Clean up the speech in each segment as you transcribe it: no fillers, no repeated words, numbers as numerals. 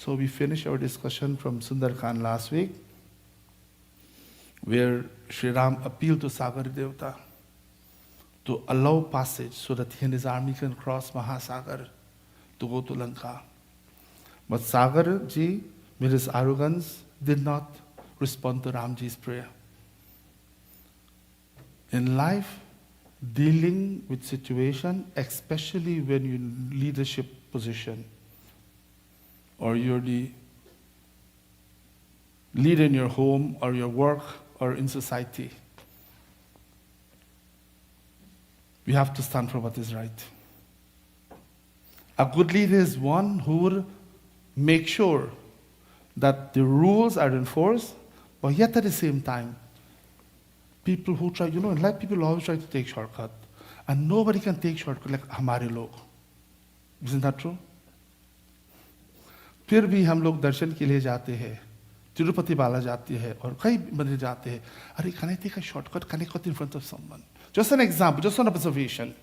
So we finished our discussion from Sundarkand last week, where Sri Ram appealed to Sagar Devta to allow passage so that he and his army can cross Mahasagar to go to Lanka. But Sagar ji, with his arrogance, did not respond to Ramji's prayer. In life, dealing with situation, especially when you're in leadership position, or you're the leader in your home or your work or in society, we have to stand for what is right. A good leader is one who would make sure that the rules are enforced, but yet at the same time, people who try, in life people always try to take shortcut, and nobody can take shortcut like hamare log. Isn't that true? फिर भी हम लोग दर्शन के लिए जाते हैं, तिरुपति बाला जाते हैं और कई मंदिर जाते हैं. अरे, can I take a shortcut? Can I cut in front of someone? Just an example, just an observation.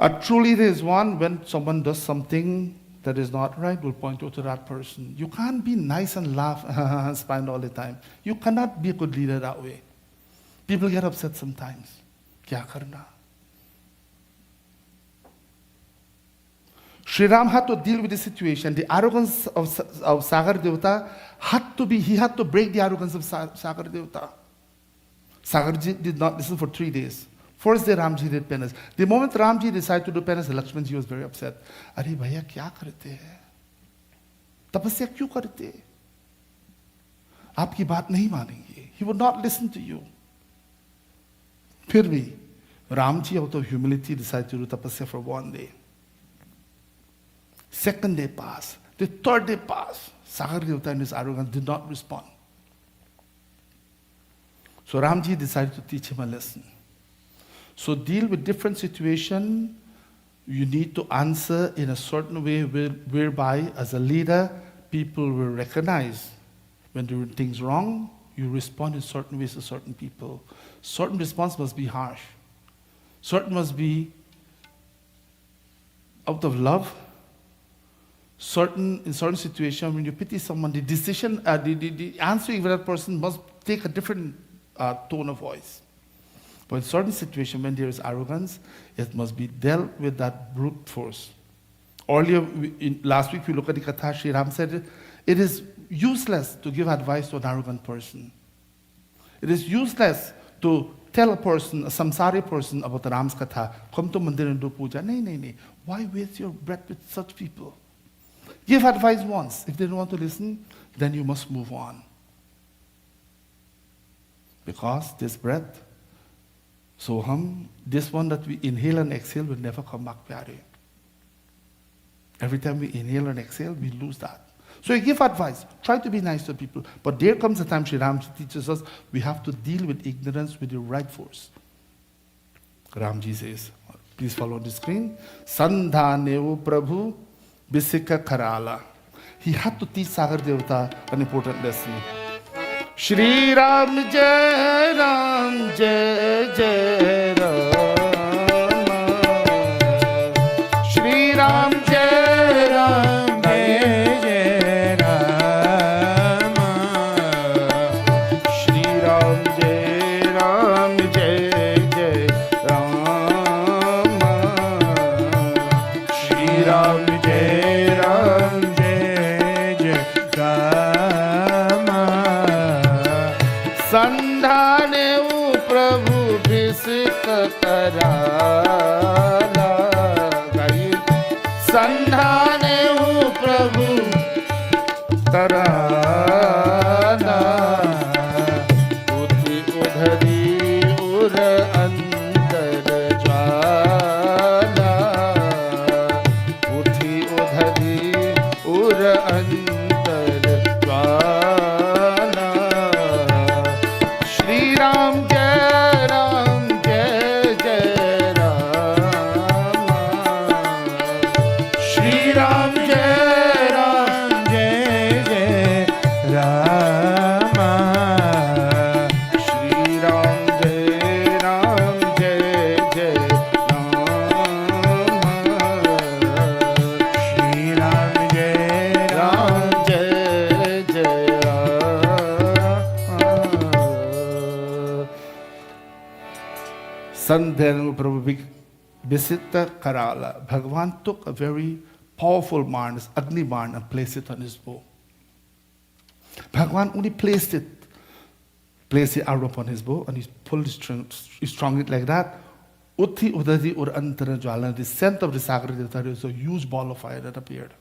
A true leader is one when someone does something that is not right, will point out to that person. You can't be nice and laugh and smile all the time. You cannot be a good leader that way. People get upset sometimes. Kya karna? Sri Ram had to deal with the situation. The arrogance of Sagar Devta he had to break the arrogance of Sagar Devta. Sagarji did not listen for 3 days. First day Ramji did penance. The moment Ramji decided to do penance, Lakshmanji was very upset. Arey bhaiya kya karte hai? Tapasya kyun karte? Aapki baat nahi manenge. He would not listen to you. Phir bhi, Ramji out of humility decided to do tapasya for 1 day. Second day passed. The third day passed. Sagar Devta in his arrogance did not respond. So Ramji decided to teach him a lesson. So deal with different situation. You need to answer in a certain way whereby as a leader, people will recognize when doing things wrong, you respond in certain ways to certain people. Certain response must be harsh. Certain must be out of love. In certain situation, when you pity someone, the decision, the answering for that person must take a different tone of voice. But in certain situation, when there is arrogance, it must be dealt with that brute force. Earlier, last week, we looked at the Katha, Sri Ram said, it is useless to give advice to an arrogant person. It is useless to tell a person, a samsari person, about the Ram's Katha, come to mandir and do puja. No. Why waste your breath with such people? Give advice once. If they don't want to listen, then you must move on. Because this breath, this one that we inhale and exhale will never come back, pyare. Every time we inhale and exhale, we lose that. So you give advice. Try to be nice to people. But there comes a time, Sri Ramji teaches us, we have to deal with ignorance with the right force. Ramji says, please follow on the screen. Sandhaneu Prabhu Bisika Karala. He had to teach Sagar Devta an important lesson. Shri Ram Jai Ram Jai Jai Ram. Shri Ram Jai Ram Jai Jai Ram. Shri Ram Jai Ram Jai Jai Ram. Shri Ram Jai Ram Jai Jai Ram. Sandhaneu Prabhu Bisika Karala. Sandhaneu Prabhu Karala. Uthi udhari ur andar jala. Uthi udhari ur andar jala. Shri Ram Jai Ram Jai Jai Ram. Shri Ram Jai Ram Jai Jai Ram. Shri Ram Jai Ram Jai Jai Ram. Shri Ram sun then Visita Karala. Bhagavan took a very powerful barn, this Agni barn, and placed it on his bow. Bhagavan only placed the arrow upon his bow, and he pulled he strung it like that. Uthi Udadi Ur Antara Jwala, the scent of the Sagar was a huge ball of fire that appeared.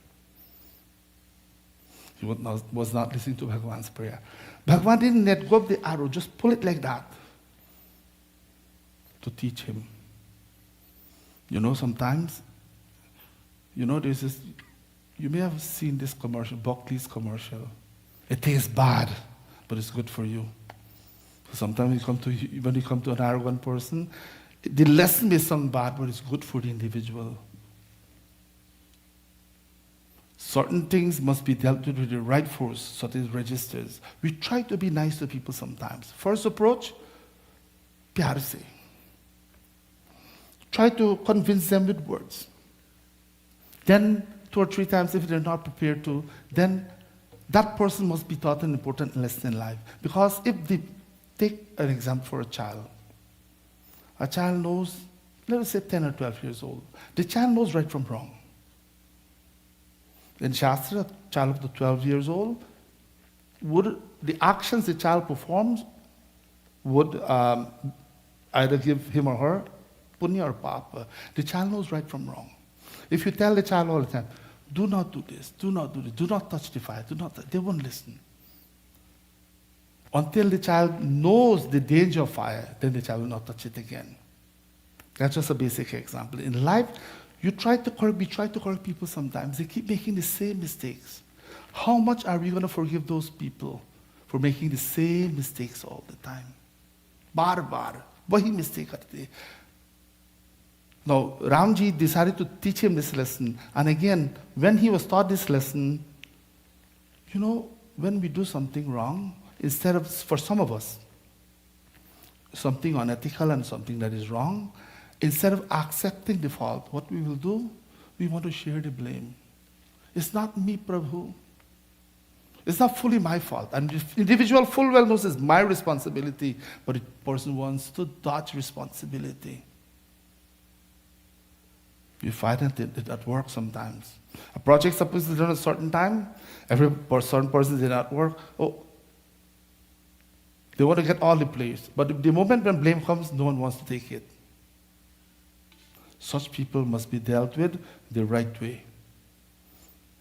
He was not listening to Bhagavan's prayer. Bhagavan didn't let go of the arrow, just pull it like that to teach him. Sometimes, there's this, you may have seen this commercial, Buckley's commercial. It tastes bad, but it's good for you. So sometimes when you come to an arrogant person, the lesson may sound bad, but it's good for the individual. Certain things must be dealt with the right force, so that it registers. We try to be nice to people sometimes. First approach, pyar se. Try to convince them with words. Then, 2 or 3 times, if they're not prepared to, then that person must be taught an important lesson in life. Because if they take an example for a child knows, let us say 10 or 12 years old, the child knows right from wrong. In Shastra, a child up to 12 years old, the actions the child performs would either give him or her punya or papa. The child knows right from wrong. If you tell the child all the time, do not do this, do not do this, do not touch the fire, they won't listen. Until the child knows the danger of fire, then the child will not touch it again. That's just a basic example. In life, we try to correct people sometimes. They keep making the same mistakes. How much are we going to forgive those people for making the same mistakes all the time? Bar. Wahi mistake karte. Now, Ramji decided to teach him this lesson. And again, when he was taught this lesson, when we do something wrong, instead of, for some of us, something unethical and something that is wrong, instead of accepting the fault, what we will do, we want to share the blame. It's not me, Prabhu. It's not fully my fault. And the individual full well knows it's my responsibility, but the person wants to dodge responsibility. You find it at work sometimes. A project supposed to be done at a certain time, certain person did not work. They want to get all the praise. But the moment when blame comes, no one wants to take it. Such people must be dealt with the right way.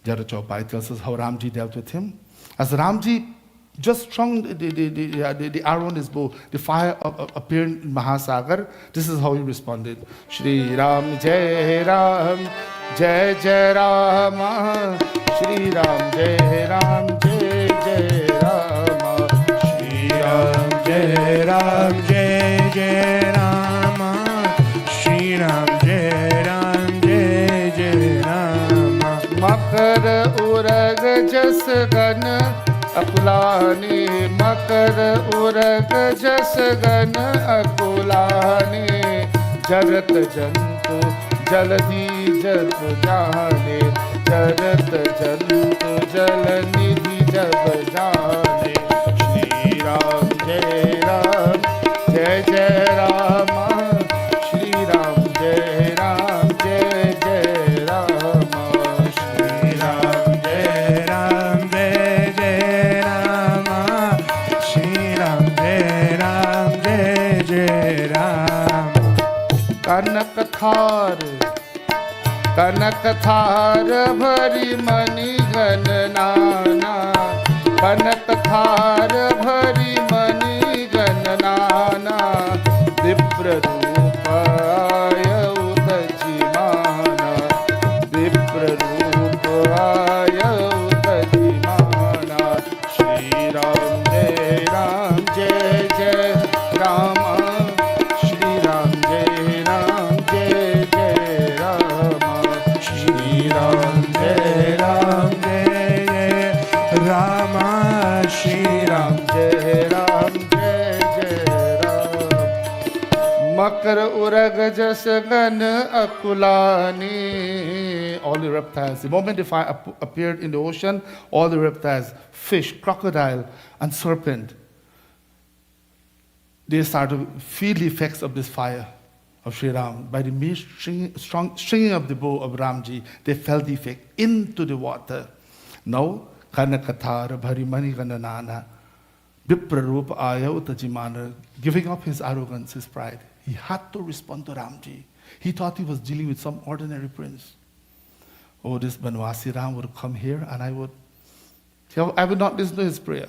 Jara Chaupai tells us how Ramji dealt with him. As Ramji just strung the arrow on his bow, the fire appeared in Mahasagar. This is how he responded. Shri Ram Jai Ram, Jai Jai Rama. Shri Ram Jai Ram, Jai Jai Rama. Shri Ram Jai Ram, Jai Jai Rama. Shri Ram Jai Ram, Jai Jai Rama. Makar urag jas gan अकुलानी मकर उरग जस gun अकुलानी जरत जंतु जलधि जब जाने जरत जंतु जल निधि जब जाने श्री राम जय जय राम श्री राम जय जय राम श्री राम जय कनक थार भरी मणि घन नाना कनक थार भरी मणि घन नाना विप्र रूप आयु तजिमाना विप्र रूप आयु तजिमाना श्री राम जय जय Ram Makar urag jas gan akulani. All the reptiles. The moment the fire appeared in the ocean, all the reptiles, fish, crocodile, and serpent, they started to feel the effects of this fire. of Sri Ram, by the mere stringing of the bow of Ramji, they fell the effect into the water. Now, Kanakathara Bharimani Gananana, Viprarupa Aya Utajimana, giving up his arrogance, his pride, he had to respond to Ramji. He thought he was dealing with some ordinary prince. Oh, this Banwasi Ram would come here and I would not listen to his prayer.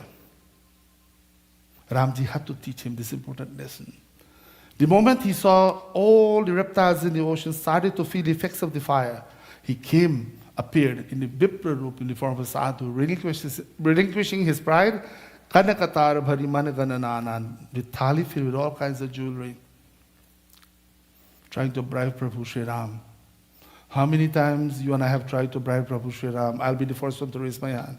Ramji had to teach him this important lesson. The moment he saw all the reptiles in the ocean started to feel the effects of the fire, he appeared in the Vipra Rup in the form of a sadhu, relinquishing his pride, Kanakatar Bharimana Ganananan, with thali filled with all kinds of jewelry, trying to bribe Prabhu Sri Ram. How many times you and I have tried to bribe Prabhu Sri Ram? I'll be the first one to raise my hand.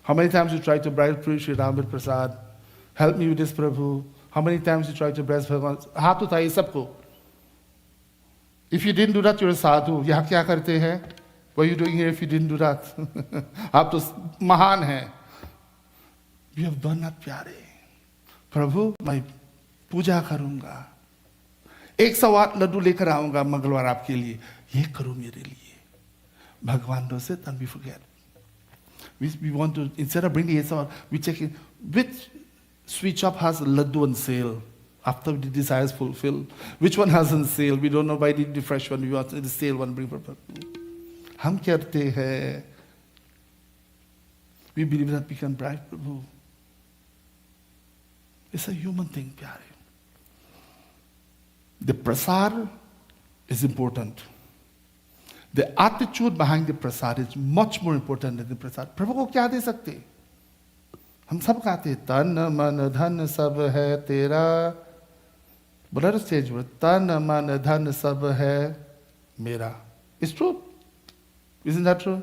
How many times you tried to bribe Prabhu Sri Ram with prasad? Help me with this, Prabhu. How many times you tried to bless Bhagavan? Haath utaiye sabko. If you didn't do that, you're a sadhu. Yahan kya karte hai? What are you doing here if you didn't do that? Aap to mahan hai. You have done that, pyare. Prabhu, मैं पूजा करूंगा. 108 लड्डू लेकर आऊंगा मंगलवार आपके लिए. ये करो मेरे लिए. Bhagavan does it and we forget. We want to, instead of bringing 108, we check in which sweet shop has laddu on sale after the desires fulfilled. Which one has on sale? We don't know why the fresh one. We want the sale one. Bring for Prabhu. हम करते हैं. We believe that we can bribe Prabhu. It's a human thing, pyare. The prasad is important. The attitude behind the prasad is much more important than the prasad. प्रभु को क्या दे सकते? हम सब कहते हैं तन मन धन सब है तेरा. बोला स्टेज पर तन मन धन सब है मेरा. It's true. Isn't that true?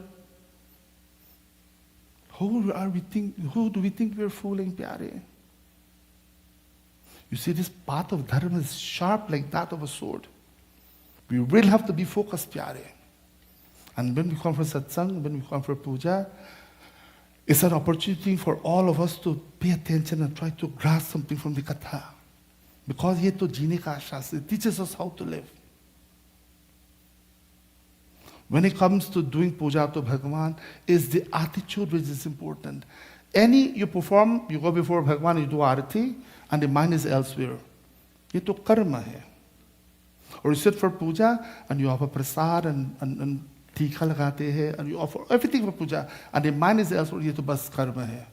Who do we think we're fooling, pyare? You see, this path of dharma is sharp like that of a sword. We will have to be focused, pyare. And when we come for satsang, when we come for puja, it's an opportunity for all of us to pay attention and try to grasp something from the katha. Because ye to jeene ka shastra, it teaches us how to live. When it comes to doing puja to Bhagavan, it's the attitude which is important. You perform, you go before Bhagavan, you do arati, and the mind is elsewhere. Ye to karma hai. Or you sit for puja, and you offer prasad and टीका लगाते हैं and you offer everything for puja and the mind is elsewhere. ये तो बस कर्म है.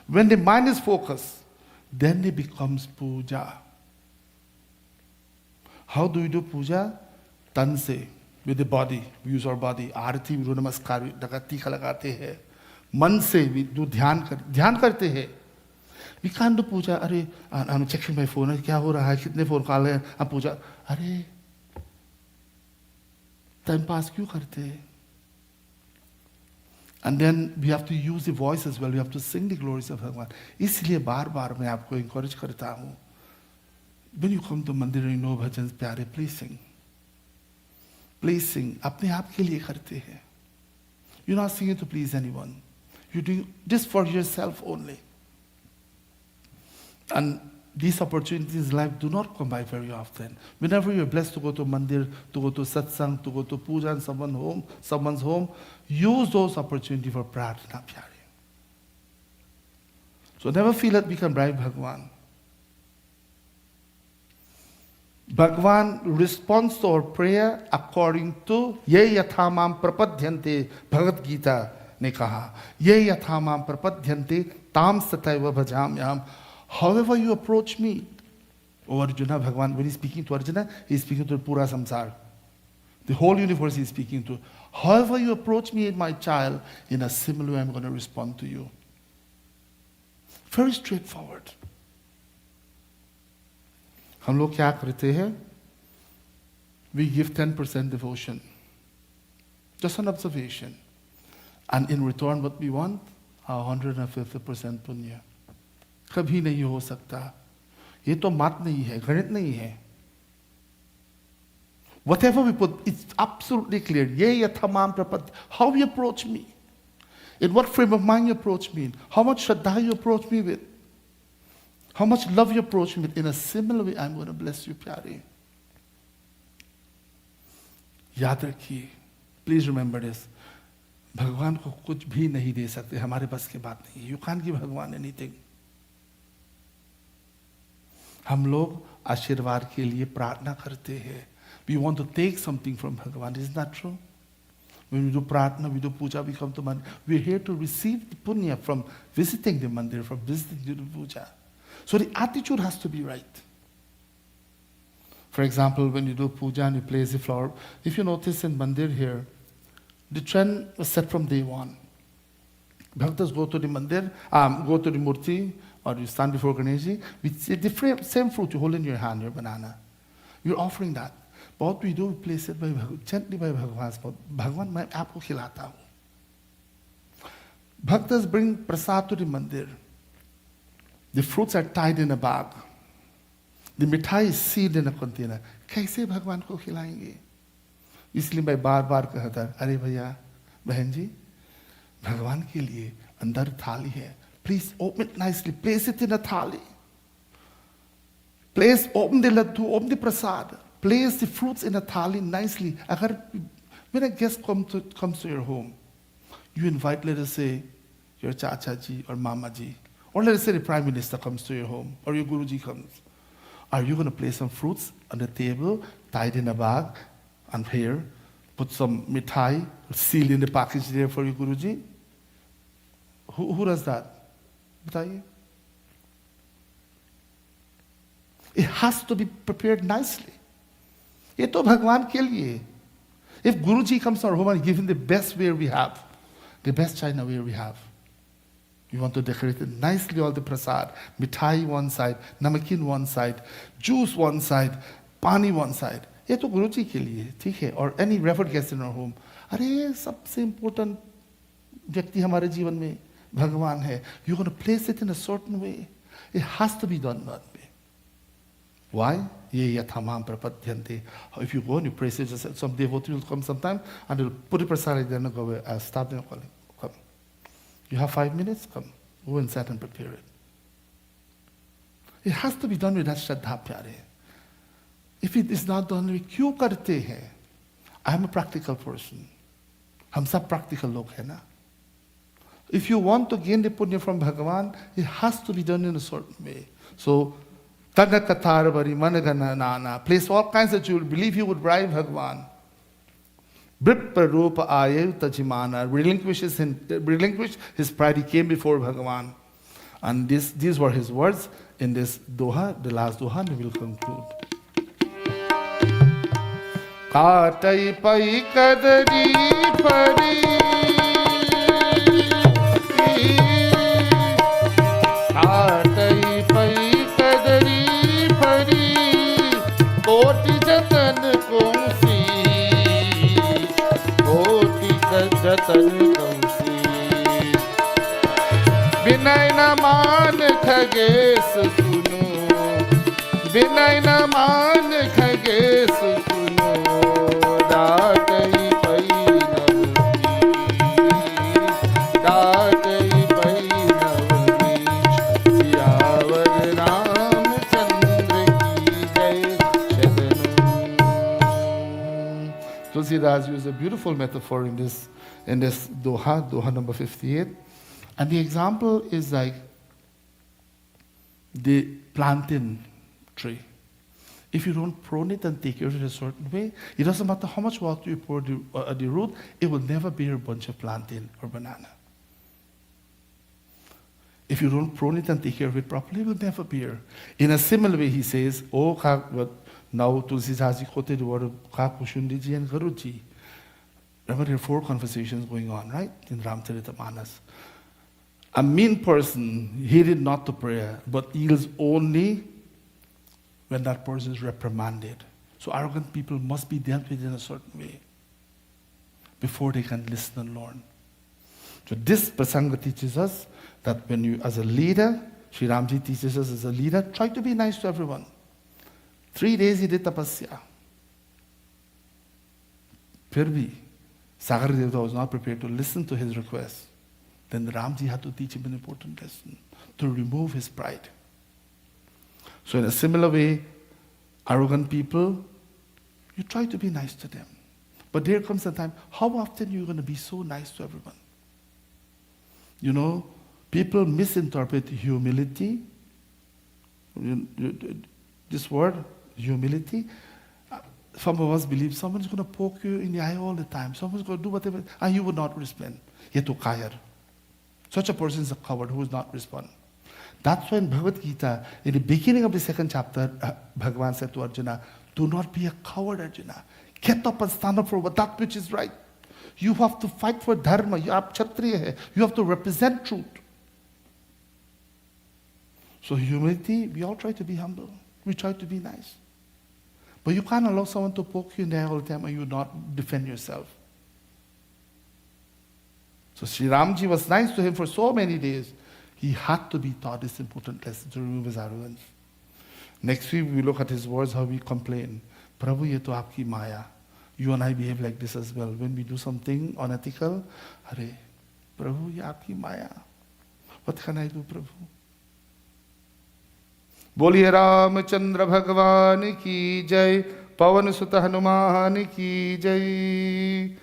When the mind is focused, then it becomes puja. How do we do puja? Tan se, with the body. We use our body. Aarti we do नमस्कार, टीका लगाते हैं. मन से we do ध्यान करते हैं. We can't do puja. अरे I'm checking my phone. क्या हो रहा है? कितने फोन कॉल हैं? अब puja. अरे time pass क्यों करते हैं? And then we have to use the voice as well. We have to sing the glories of Bhagavan. इसलिए बार-बार मैं आपको encourage करता हूँ. When you come to मंदिर and you know भजन प्यारे, please sing. Please sing. अपने आप के लिए करते हैं. You're not singing to please anyone. You're doing this for yourself only. And these opportunities in life do not come by very often. Whenever you're blessed to go to mandir, to go to satsang, to go to puja in someone's home, use those opportunities for prarthana, pyare. So never feel that we can bribe Bhagavan. Bhagavan responds to our prayer according to ye yathamam prapadyante. Bhagavad Gita ने कहा ye yathamam prapadyante tam sataiva bhajamyam. However you approach me, O Arjuna, Bhagavan, when he's speaking to Arjuna, he's speaking to the Pura Samsara. The whole universe he's speaking to. However you approach me, my child, in a similar way I'm going to respond to you. Very straightforward. हम लोग क्या करते हैं? We give 10% devotion. Just an observation. And in return what we want? 150% punya. कभी नहीं हो सकता. ये तो मात नहीं है, गणित नहीं है. Whatever we put, it's absolutely clear. Ye yathamam prapad. How you approach me. In what frame of mind you approach me in. How much shraddha you approach me with. How much love you approach me with. In a similar way, I'm going to bless you, pyare. याद रखिए, please remember this, भगवान को कुछ भी नहीं दे सकते, हमारे बस की बात नहीं है। You can't give Bhagwan anything. हम लोग आशीर्वाद के लिए प्रार्थना करते हैं। We want to take something from Bhagwan, is not true? When we do prarthana, we do puja, we come to mandir. We're here to receive the punya from visiting the mandir, from visiting the puja. So the attitude has to be right. For example, when you do puja and you place the flower, if you notice in mandir here, the trend was set from day one. Bhaktas go to the mandir, go to the murti, or you stand before Ganeshji, with the same fruit you hold in your hand, your banana. You're offering that. What we do, we place it gently by Bhagwan's mouth. Bhagwan, मैं आपको खिलाता हूँ. Bhaktas bring prasad to the mandir. The fruits are tied in a bag. The mithai is sealed in a container. कैसे भगवान को खिलाएंगे? इसलिए मैं बार बार कहता, अरे भैया, बहन जी, भगवान के लिए अंदर थाली है. Please open it nicely. Place it in a thali. Open the laddu, open the prasad. Place the fruits in a thali nicely. When a guest comes to your home, you invite, let us say, your chacha ji or mama ji, or let us say the prime minister comes to your home, or your guruji comes. Are you going to place some fruits on the table, tied in a bag, and here, put some mithai, sealed in the package there for your guruji? Who does that? Bataiye. It has to be prepared nicely. ये तो भगवान के लिए. If Guruji comes to our home and give him the best ware we have, the best china ware we have, we want to decorate it nicely, all the prasad, mithai one side, namakin one side, juice one side, pani one side. ये तो गुरुजी के लिए, ठीक है? Or any revered guest in our home. अरे सबसे important व्यक्ति हमारे जीवन में भगवान है. You're going to place it in a certain way. It has to be done that way. Why? Ye yathamam prapadyante. If you go and you praise it, just some devotee will come sometime and they'll put the prasad there and go away. I'll stop them calling. Come. You have 5 minutes? Come. Go and sit and prepare it. It has to be done with that shraddha pyare. If it is not done, we क्यों करते हैं? I am a practical person. हम सब practical लोग हैं ना. If you want to gain the punya from Bhagavan, it has to be done in a certain way. So, Tanakatarvari, Managanana, place all kinds of jewelry. Believe you would bribe Bhagavan. Briparupa Ayev Tajimana, relinquish his pride. He came before Bhagavan. And these were his words in this doha, the last doha, and we will conclude. Katai pai kadari pari, katai pai kadari pari, koti jatan kumsi, koti jatan kumsi. Binay na मान खगेश सुनो, बिनय न मान खगेश सुनो, डाटई पई नवनीश, सियावर रामचंद्र की जय शरणम. Tulsidas used a beautiful metaphor in this doha number 58. And the example is like the plantain tree. If you don't prune it and take care of it a certain way, it doesn't matter how much water you pour at the root, it will never bear a bunch of plantain or banana. If you don't prune it and take care of it properly, it will never bear. In a similar way, he says, now Tulsidas ji quoted the word of Kakushundiji and Garuji. Remember, there are 4 conversations going on, right, in Ramcharitamanas. A mean person heeded not to prayer, but yields only when that person is reprimanded. So arrogant people must be dealt with in a certain way before they can listen and learn. So this Prasanga teaches us that when you, as a leader, Sri Ramji teaches us as a leader, try to be nice to everyone. 3 days he did tapasya. Phir bhi, Sagar Devta was not prepared to listen to his request. Then Ramji had to teach him an important lesson, to remove his pride. So in a similar way, arrogant people, you try to be nice to them. But there comes a time, how often you're going to be so nice to everyone? You know, people misinterpret humility. This word, humility. Some of us believe someone's going to poke you in the eye all the time. Someone's going to do whatever, and you would not respond. Yetu kayar. Such a person is a coward who does not respond. That's why in Bhagavad Gita, in the beginning of the 2nd chapter, Bhagavan said to Arjuna, do not be a coward, Arjuna. Get up and stand up for that which is right. You have to fight for dharma. You are Kshatriya. You have to represent truth. So humility, we all try to be humble. We try to be nice. But you can't allow someone to poke you in the eye all the time and you not defend yourself. So Sri Ramji was nice to him for so many days. He had to be taught this important lesson to remove his arrogance. Next week we look at his words, how we complain. Prabhu, ye to aapki maya. You and I behave like this as well. When we do something unethical, Hare, Prabhu, ye aapki maya. What can I do, Prabhu? बोलिए रामचंद्र भगवान की जय, पवन सुत हनुमान की जय।